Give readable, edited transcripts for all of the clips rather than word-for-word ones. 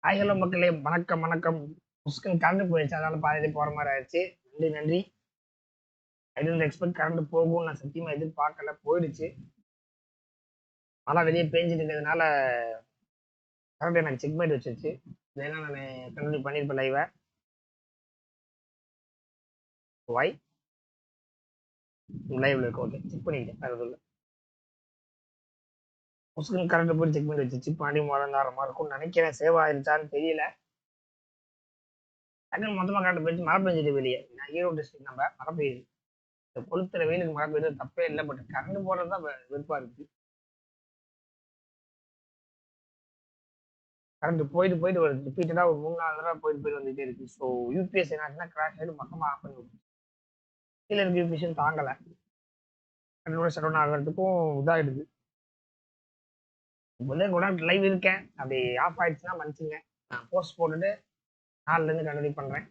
Hi hello மக்களே, வணக்கம் வணக்கம். புஷ்கன் கரண்ட் போயிடுச்சு, அதனால பாதியிலே போற மாதிரி ஆயிடுச்சு. நன்றி நன்றி. ஐ டோன்ட் எக்ஸ்பெக்ட் கரண்ட் போகும், நான் சத்தியமா எதிர்பார்க்கல, போயிடுச்சு. மழை வெளியே பேஞ்சிட்டு இருக்கிறதுனால கரண்ட் எனக்கு செக் பண்ணி வச்சிருச்சு. இல்லைன்னா நான் கண்டினியூ பண்ணியிருப்பேன் லைவை. வாய் லைவ்ல இருக்கு, ஓகே செக் பண்ணிக்கிட்டேன். வேறு எதுவும் இல்லை. புஷ்கன் கரண்ட் போய் செக் பண்ணி வச்சிருச்சு. பாண்டி மழை இருக்கும்னு நினைக்கிறேன். சேவ் ஆயிருச்சான்னு தெரியல. டக்குனு மொத்தமாக கரண்ட் போயிடுச்சு. மழை பெஞ்சிட்டு வெளியே. நான் ஈரோடு டிஸ்ட்ரிக்ட், நம்ம மழை பெய்யுது. இந்த கொளுத்துற வெயிலுக்கு மழை பெய்யுறது தப்பே இல்லை. பட் கரண்ட் போடுறது தான் வெறுப்பா இருக்கு. கரண்ட் போயிட்டு போயிட்டு வருது. ரிப்பீட்டடாக ஒரு 3-4 தடவை போயிட்டு வந்துகிட்டே இருக்கு. ஸோ யூபிஎஸ் என்னாச்சுன்னா கிராஷ் ஆகிட்டு மொத்தமாக ஆஃப் பண்ணி விடுச்சு. கீழே இருக்க யூபிஎஸ் தாங்கலை. கரண்டோட ஷட் டவுன் ஆகிறதுக்கும் இதாகிடுது. இப்போ வந்து கூட லைவ் இருக்கேன். அப்படி ஆஃப் ஆயிடுச்சுன்னா மன்னிச்சுங்க. நான் போஸ்ட் போட்டுட்டு நாளிலேருந்து கண்டினியூ பண்ணுறேன்.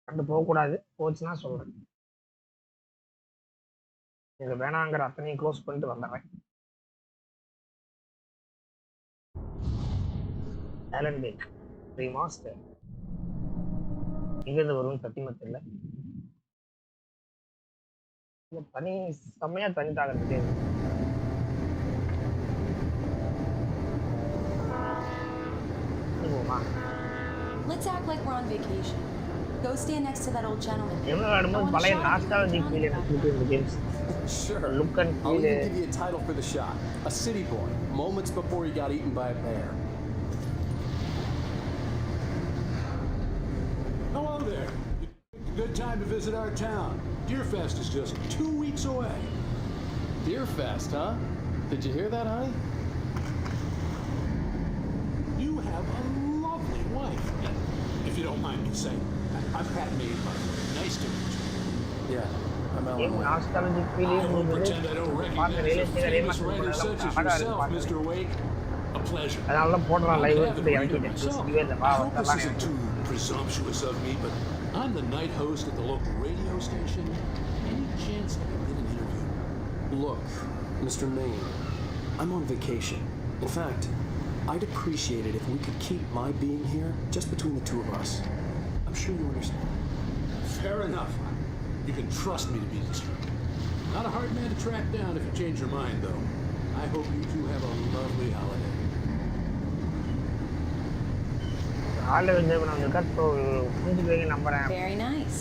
கரண்ட் போகக்கூடாது, போச்சுன்னா சொல்கிறேன். எனக்கு வேணாங்கிற அத்தனையும் க்ளோஸ் பண்ணிட்டு வந்துடுறேன். Alan Wake Remastered எங்கிருந்து வரும்னு சத்தியமா தெரியல. தனி செம்மையா தனி தாங்கிறது. Let's act like we're on vacation. Go stand next to that old gentleman. எவ்வளவு ஆடும்போது பழைய நாஸ்டாலஜிக் ஃபீல் எனக்கு கொடுக்குது இந்த games. Sure. Look and feel. I'll even give you a title for the shot. A city boy, moments before he got eaten by a bear. Hello there. Good time to visit our town. Deerfest is just 2 weeks away. Deerfest, huh? Did you hear that, honey? You have a lovely wife. If you don't mind me saying. I'm Pat Maid, by the way. Nice to meet you. Yeah, I'm Alan game Wake. Nostalgic feel I won't pretend I don't பார்க்க recognize a ரியலிஸ்டிக்கா famous remaster writer such as yourself, பண்ணலாம். Mr. Wake. A pleasure. அதனால தான் போடுறான் live I எடுத்து haven't read it இறக்கிட்டேன். myself. யோசிக்கவே இல்லை. I hope this அதெல்லாம் isn't too presumptuous of me, but I'm the night host at the local radio station. Any chance I can get an interview? Look, Mr. Maine, I'm on vacation. In fact, I'd appreciate it if we could keep my being here just between the two of us. I'm sure you understand. Fair enough. You can trust me to be discreet. Not a hard man to track down if you change your mind, though. I hope you two have a lovely holiday. Already enjoy பண்ண வந்திருக்கா. So புரிஞ்சுக்குவீங்க நம்புறேன். Very nice.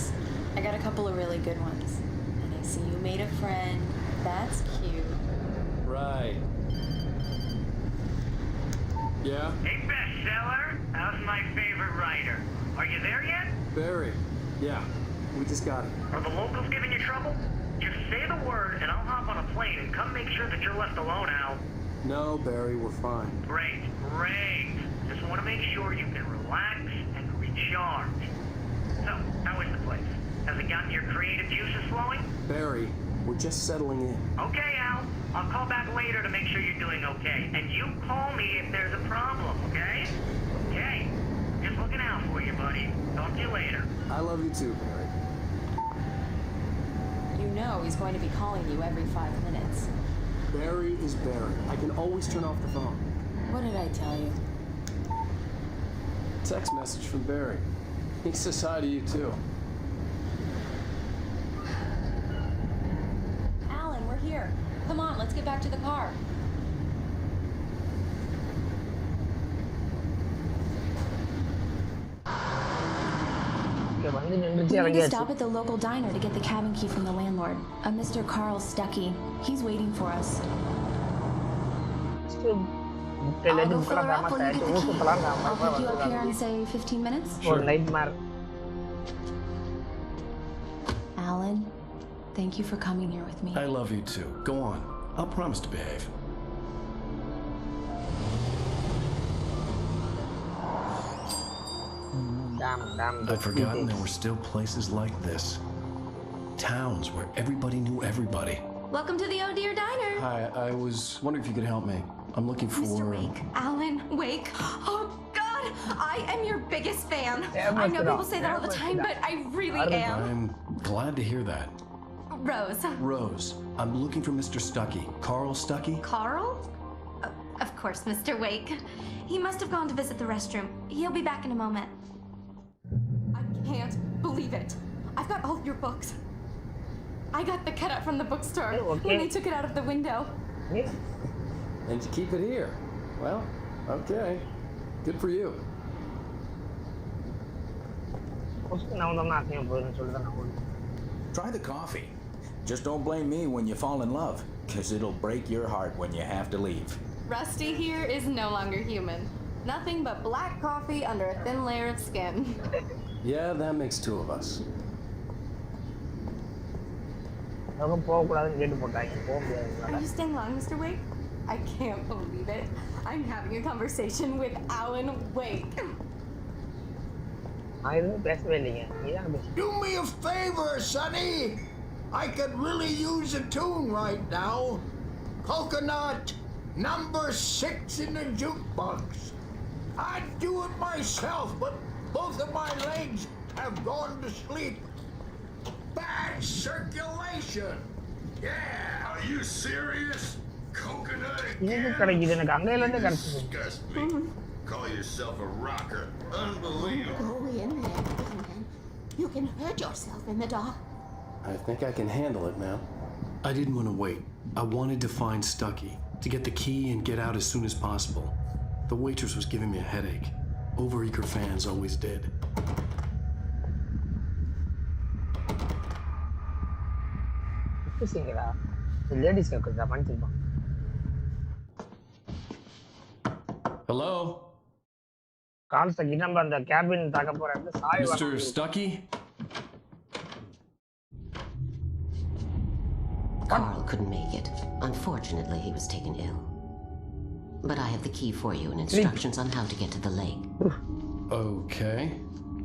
I got a couple of really good ones. And I see you made a friend. That's cute. Right. Yeah? Hey, bestseller. How's my favorite writer? Are you there yet? Barry. Yeah, we just got it. Are the locals giving you trouble? Just say the word and I'll hop on a plane and come make sure that you're left alone, Al. No, Barry, we're fine. Great, great. Just want to make sure you can relax and recharge. So, how is the place? Has it gotten your creative juices flowing? Barry, we're just settling in. Okay, Al. I'll call back later to make sure you're doing okay. And you call me if there's a problem, okay? Okay. Just looking out for you, buddy. Talk to you later. I love you too, Barry. You know he's going to be calling you every 5 minutes. Barry is Barry. I can always turn off the phone. What did I tell you? Text message from Barry. He says hi to you too. Alan, we're here. Come on, let's get back to the car. வந்து We நின்றுச்சு need to இறங்கியாச்சு. stop at the local diner to get the cabin key from the landlord, a Mr. Carl Stuckey. He's waiting for us. முட்டையில புக்கெல்லாம் famous ஆயிடுச்சு. ஊர் சுத்தலாம் I'll pick you up here in, say, 15 minutes? ஒரு night Meir. Alan, thank you for coming here with me. I love you too. Go on. I'll promise to behave. I'd forgotten there were still places like this. Towns where everybody knew everybody. Welcome to the Oh Dear Diner. Hi, I was wondering if you could help me. I'm looking for... Mr. Wake. Alan Wake. Oh, God. I am your biggest fan. Yeah, I know look it people up. say that all the Yeah, time, look but it I really I don't am. I'm glad to hear that. Rose. Rose, I'm looking for Mr. Stuckey. Carl Stuckey? Carl? Of course, Mr. Wake. He must have gone to visit the restroom. He'll be back in a moment. I can't believe it. I've got all your books. I got the cutout from the bookstore when they took it out of the window. Yeah. And you keep it here. Well, okay. Good for you. Try the coffee. Just don't blame me when you fall in love, because it'll break your heart when you have to leave. Rusty here is no longer human. Nothing but black coffee under a thin layer of skin. Yeah, that makes two of us. Are you staying long, Mr. Wake? I can't believe it. I'm having a conversation with Alan Wake. Do me a favor, Sonny. I could really use a tune right now. Coconut, number 6 in the jukebox. I'd do it myself, but both of my legs have gone to sleep. Bad circulation. Yeah. Are you serious? Coconut again? Disgust me. Call yourself a rocker. Unbelievable. Go in there, man. You can hurt yourself in the dark. I think I can handle it, ma'am. I didn't want to wait. I wanted to find Stucky, to get the key and get out as soon as possible. The waitress was giving me a headache. Overeager fans always did. Hello? Mr. Stucky? Carl couldn't make it. Unfortunately, he was taken ill. But I have the key for you and instructions on how to get to the lake. Okay.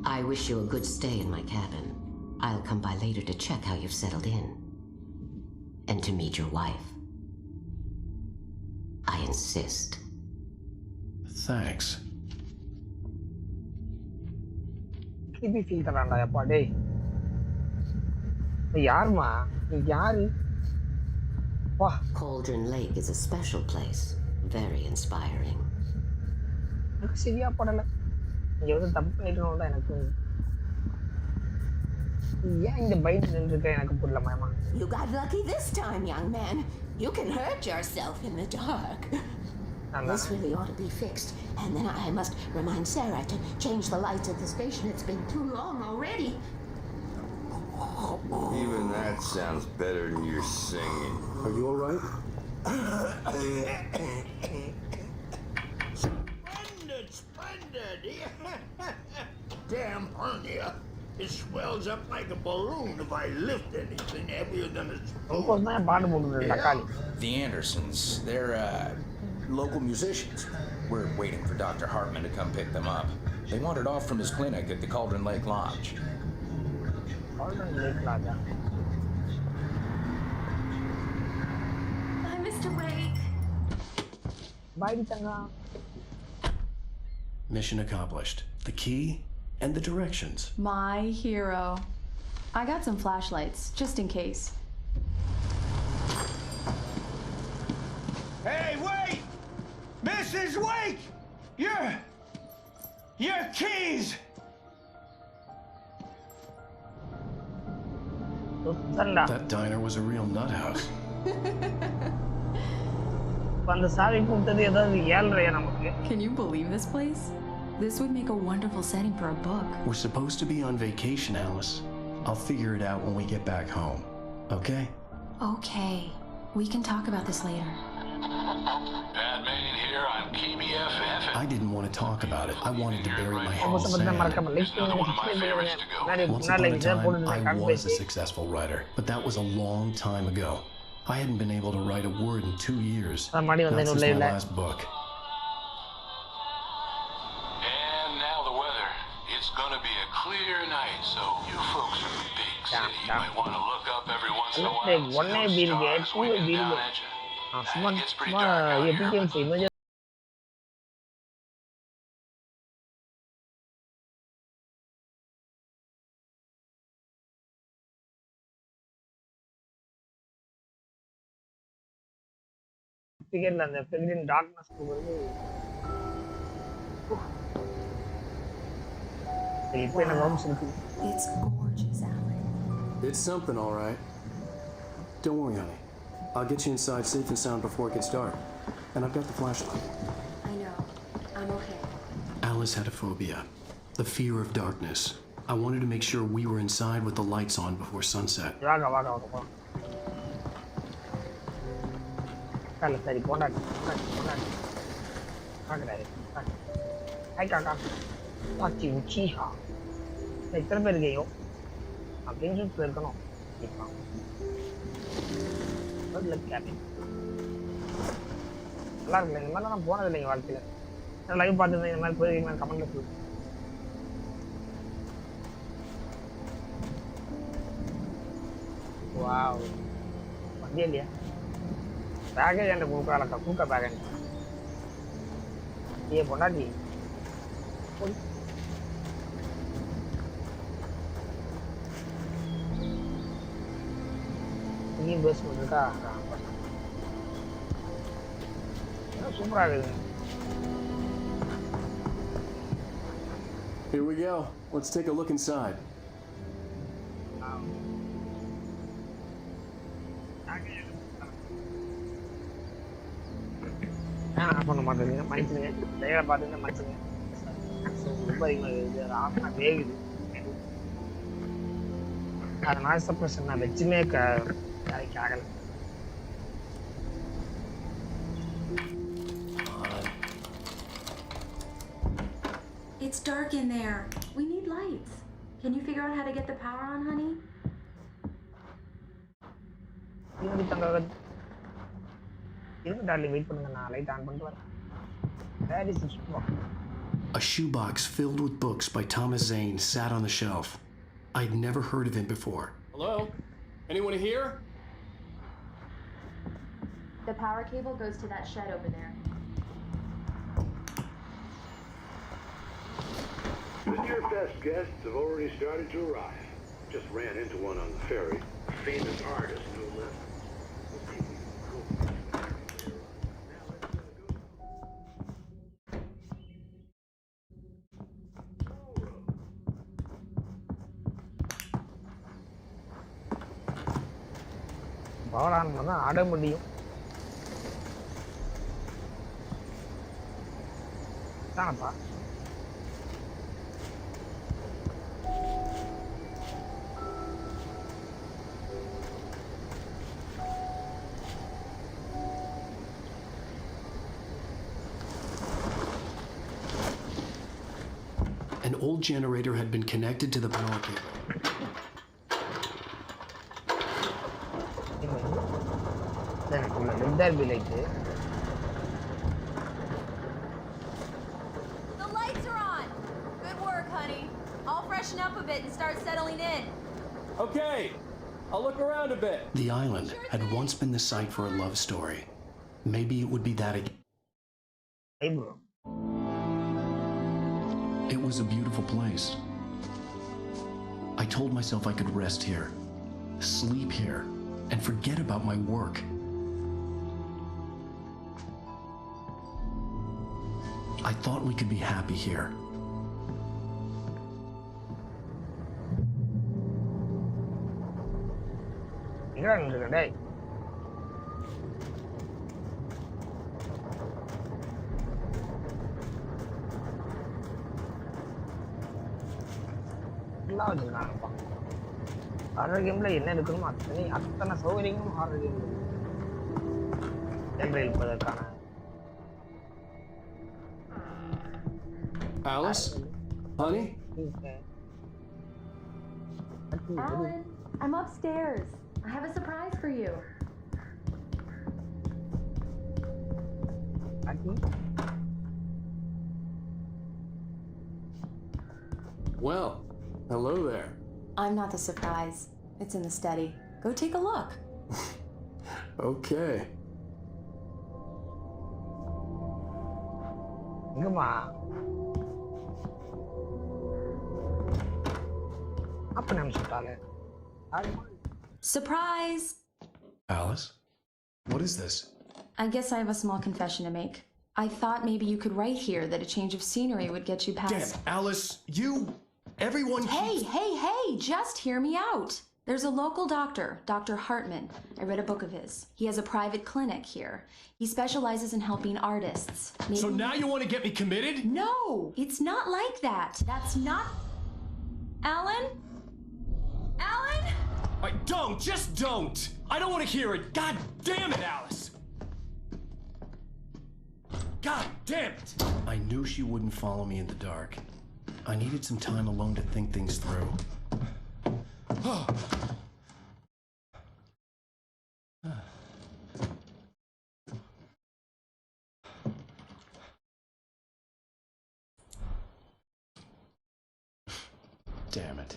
I wish you a good stay in my cabin. I'll come by later to check how you've settled in. And to meet your wife. I insist. Thanks. கிபி feel தரான்டா அப்பா டேய் யாருமா நீ யாரு வா Cauldron Lake is a special place. Very inspiring. எனக்கு சரியா படல இங்க வந்து தப்பு பண்ணிட்டோம்ல எனக்கு ஏன் இந்த பைட் நின்றுக்க எனக்கு புரியல மாமா You got lucky this time, young man. You can hurt yourself in the dark. This really ought to be fixed. And then I must remind Sarah to change the lights at the station. It's been too long already. Even that sounds better than your singing. Are you all right? Splendid! Damn hernia. It swells up like a balloon if I lift anything heavier than a spoon. The Andersons, they're, local musicians. We're waiting for Dr. Hartman to come pick them up. They wandered off from his clinic at the Cauldron Lake Lodge. Cauldron Lake Lodge. Bye, Mr. Wake. Bye, Changa. Mission accomplished. The key and the directions. My hero. I got some flashlights, just in case. Hey, wait! Mrs. Wake! Your keys! That diner was a real nut house. Can you believe this place? This would make a wonderful setting for a book. We're supposed to be on vacation, Alice. I'll figure it out when we get back home. Okay? Okay. We can talk about this later. Bad Main here on KBFF. I didn't want to talk about it. I wanted to bury my head in It's sand. another one of my favorites to go. Once upon a time, I was a successful writer, but that was a long time ago. I hadn't been able to write a word in 2 years. Not since my last book. And now the weather. It's gonna be a clear night, so you folks in the big city might want to look up every once in a while. See those stars winking down at you. It gets pretty dark out here, but ஃபிகர்ல அந்த ஃபிகரின் darkness வந்து இப்போ என்ன Holmes இருக்கு. It's gorgeous, Alan. It's something, all right. Don't worry, honey. I'll get you inside safe and sound before it gets dark. And I've got the flashlight. I know. I'm okay. Alice had a phobia. The fear of darkness. I wanted to make sure we were inside with the lights on before sunset. வாங்க. கால சரி போண்டாடி. வாங்கடா. Hi காக்கா. வாச்சி உச்சிஹா. எத்தனை பேர் இருக்கீங்க? அப்படின்னு சொல்லிட்டு இருக்கணும். இப்போ நல்ல கேபின். நல்லா இருக்குல்ல, இந்த மாதிரிலாம் நான் போனது இல்லைங்க வாழ்க்கையில். லைவ் பார்த்துருந்தேன், இந்த மாதிரி போயிருக்கீங்க கமெண்ட்ல சொல்லுங்க. வாவ், வண்டியா இல்லையா? பேக்கேஜ் என்கிட்ட கொடுக்குறாளக்கா, கூக்கா பேக்கேஜ் ஏ பொண்டாட்டி இங்கேயும் பேஸ் பண்ணிருக்கா. சூப்பராக இருக்குது. Here we go. Let's take a look inside. பண்ண மாட்டேங்க, மன்னிச்சுங்க. தயவை பார்த்துங்க, மன்னிச்சுங்க. ரொம்ப அதிகமாக இருக்குது, அது ஆஃப்னா வேகுது. அது நாய்ஸ் சப்ரஷன் நான் வச்சுமே வேலைக்கு ஆகலை. It's dark in there. We need lights. Can you figure out how to get the power on, honey? darling, wait பண்ணுங்க, நான் லைட் ஆன் பண்ணிட்டு வரேன். Where is the shoebox? A shoebox filled with books by Thomas Zane sat on the shelf. I'd never heard of him before. Hello? Anyone here? The power cable goes to that shed over there. Your best guests have already started to arrive. Just ran into one on the ferry. Famous artist, no less. Power on பண்ணா ஆட முடியும். தானப்பா An old generator had been connected to the power cable. The lights are on. Good work, honey. I'll freshen up a bit and start settling in. Okay. I'll look around a bit. The island had once been the site for a love story. Maybe it would be that again. Hey, bro. It was a beautiful place. I told myself I could rest here, sleep here, and forget about my work. I thought we could be happy here. Horror கேம்ல என்ன இருக்கணுமோ அத்தனை சௌகரியங்களும் horror game சென்று இருப்பதற்கான. Alice? Honey? Alan, I'm upstairs. I have a surprise for you. Well, hello there. I'm not the surprise. It's in the study. Go take a look. Okay. எங்கம்மா அப்ப நம்ம சொல்லிட்டாலே. Surprise! Alice? What is this? I guess I have a small confession to make. I thought maybe you could write here that a change of scenery would get you past... Damn, Alice, everyone Hey, just hear me out. There's a local doctor, Dr. Hartman. I read a book of his. He has a private clinic here. He specializes in helping artists. So now you want to get me committed? No, it's not like that. That's not... Alan? Just don't! I don't want to hear it. God damn it, Alice! God damn it! I knew she wouldn't follow me in the dark. I needed some time alone to think things through. Damn it.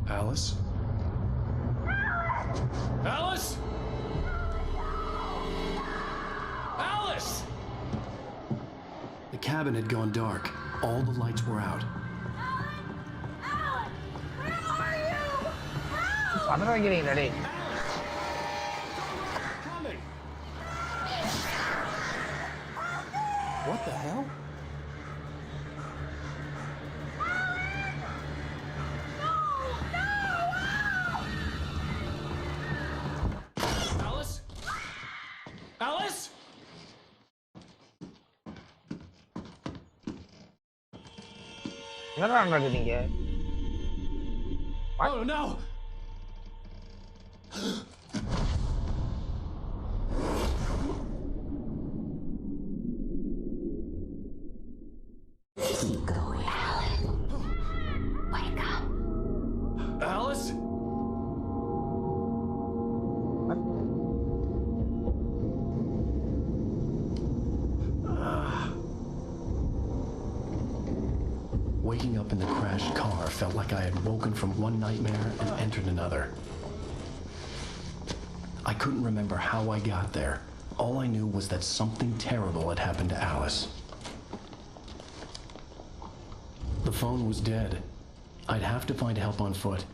Alice? Alice? Alice! The cabin had gone dark. All the lights were out. What the hell? Alice? Alice? Oh no! Keep going, Alan. Wake up. Alice? Waking up in the crashed car felt like I had woken from one nightmare and entered another. I couldn't remember how I got there. All I knew was that something terrible had happened to Alice. The phone was dead. I'd have to find help on foot.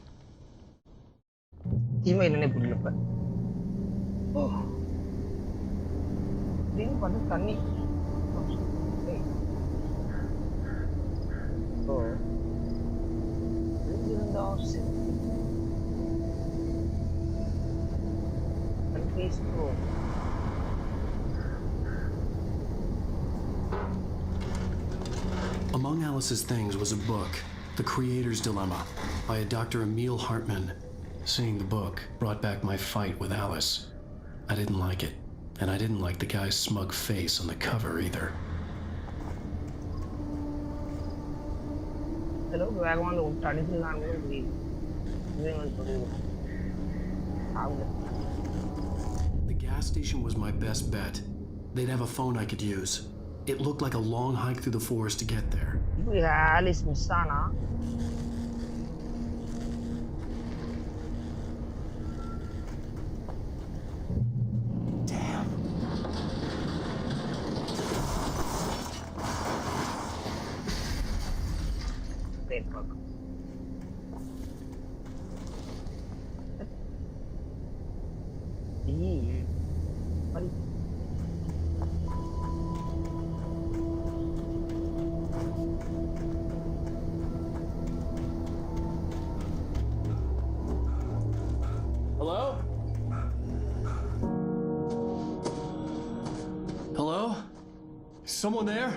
Among Alice's things was a book, The Creator's Dilemma, by a Dr. Emil Hartman. Seeing the book brought back my fight with Alice. I didn't like it, and I didn't like the guy's smug face on the cover either. The gas station was my best bet. They'd have a phone I could use. It looked like a long hike through the forest to get there. Alice Misana. Hello? Hello? Is someone there?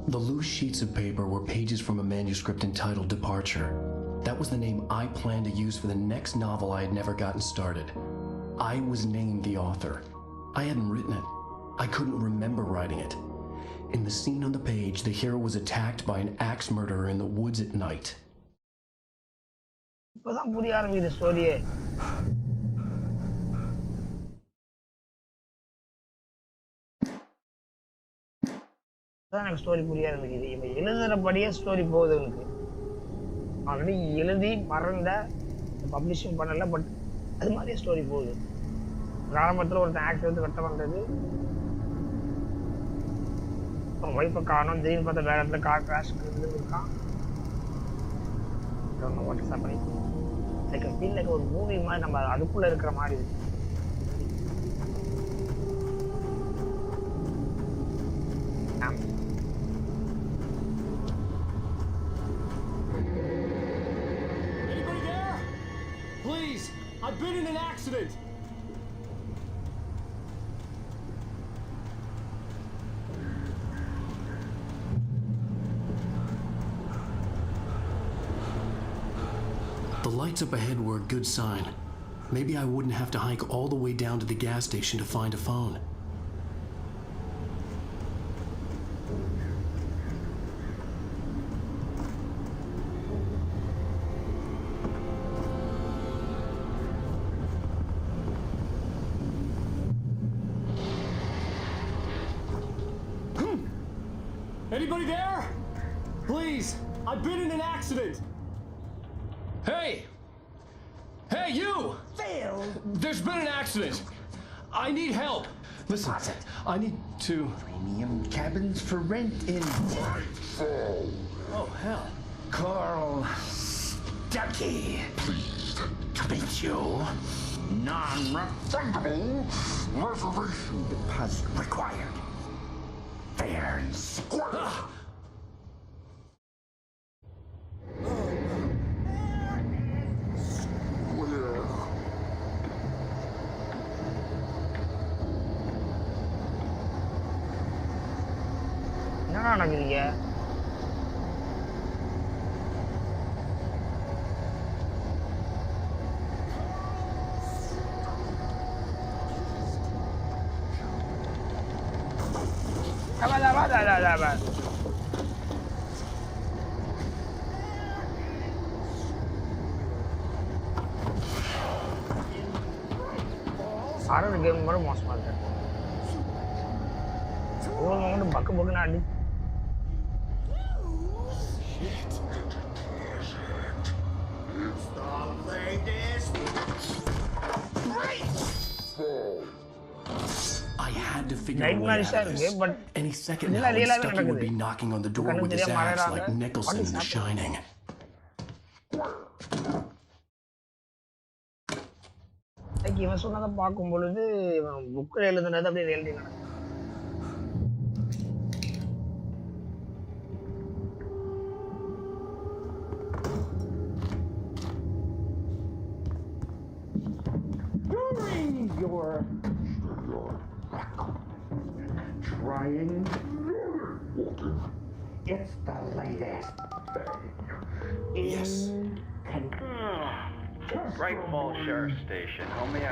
The loose sheets of paper were pages from a manuscript entitled Departure. That was the name I planned to use for the next novel I had never gotten started. I was named the author. I hadn't written it. I couldn't remember writing it. In the scene on the page, the hero was attacked by an axe murderer in the woods at night. Story புரிய ஆரம்பிக்குது. இவன் எழுதுறபடியே story போகுது. எனக்கு already எழுதி மறந்த publishing பண்ணல, but அது மாதிரியே ஸ்டோரி போகுது. ஆரம்பத்தில் ஒருத்தன் ஆக்சிடென்ட் கட்ட வந்தது, ஒய்ஃபை காணும், திடீர்னு பார்த்தா வேற இடத்துல கார் கிராஷ் இருக்கான். வாட்ஸ் ஹேப்பனி லைக் ஃபீல் லைக் ஒரு மூவி மாதிரி நம்ம அதுக்குள்ள இருக்கிற மாதிரி இருக்கு. Anybody there? Please, I've been in an accident. The lights up ahead were a good sign. Maybe I wouldn't have to hike all the way down to the gas station to find a phone. Anybody there? Please, I've been in an accident. Hey! Hey, you! Phil! There's been an accident. I need help. Listen, I need to... Premium cabins for rent in Oh, hell. Carl Stuckey. Pleased to meet you. Non-refundable reservation deposit required. Fair and square. என்னடா நடக்குறீங்க? Horror game மாதிரி மோசமா இருக்கு. ஒவ்வொரு மொமெண்ட்டும் பக்கு பக்குன்னு அடி. I had to figure a way out of this. Any second now, Stuckey would be knocking on the door with his axe like Nicholson in The Shining. இவன் சொன்னதை பார்க்கும் பொழுது புக்கில் எழுதுனது அப்படியே எழுதி நடக்கும். During your trying, it's the latest thing. Yes. Bright Falls Sheriff Station. Homie,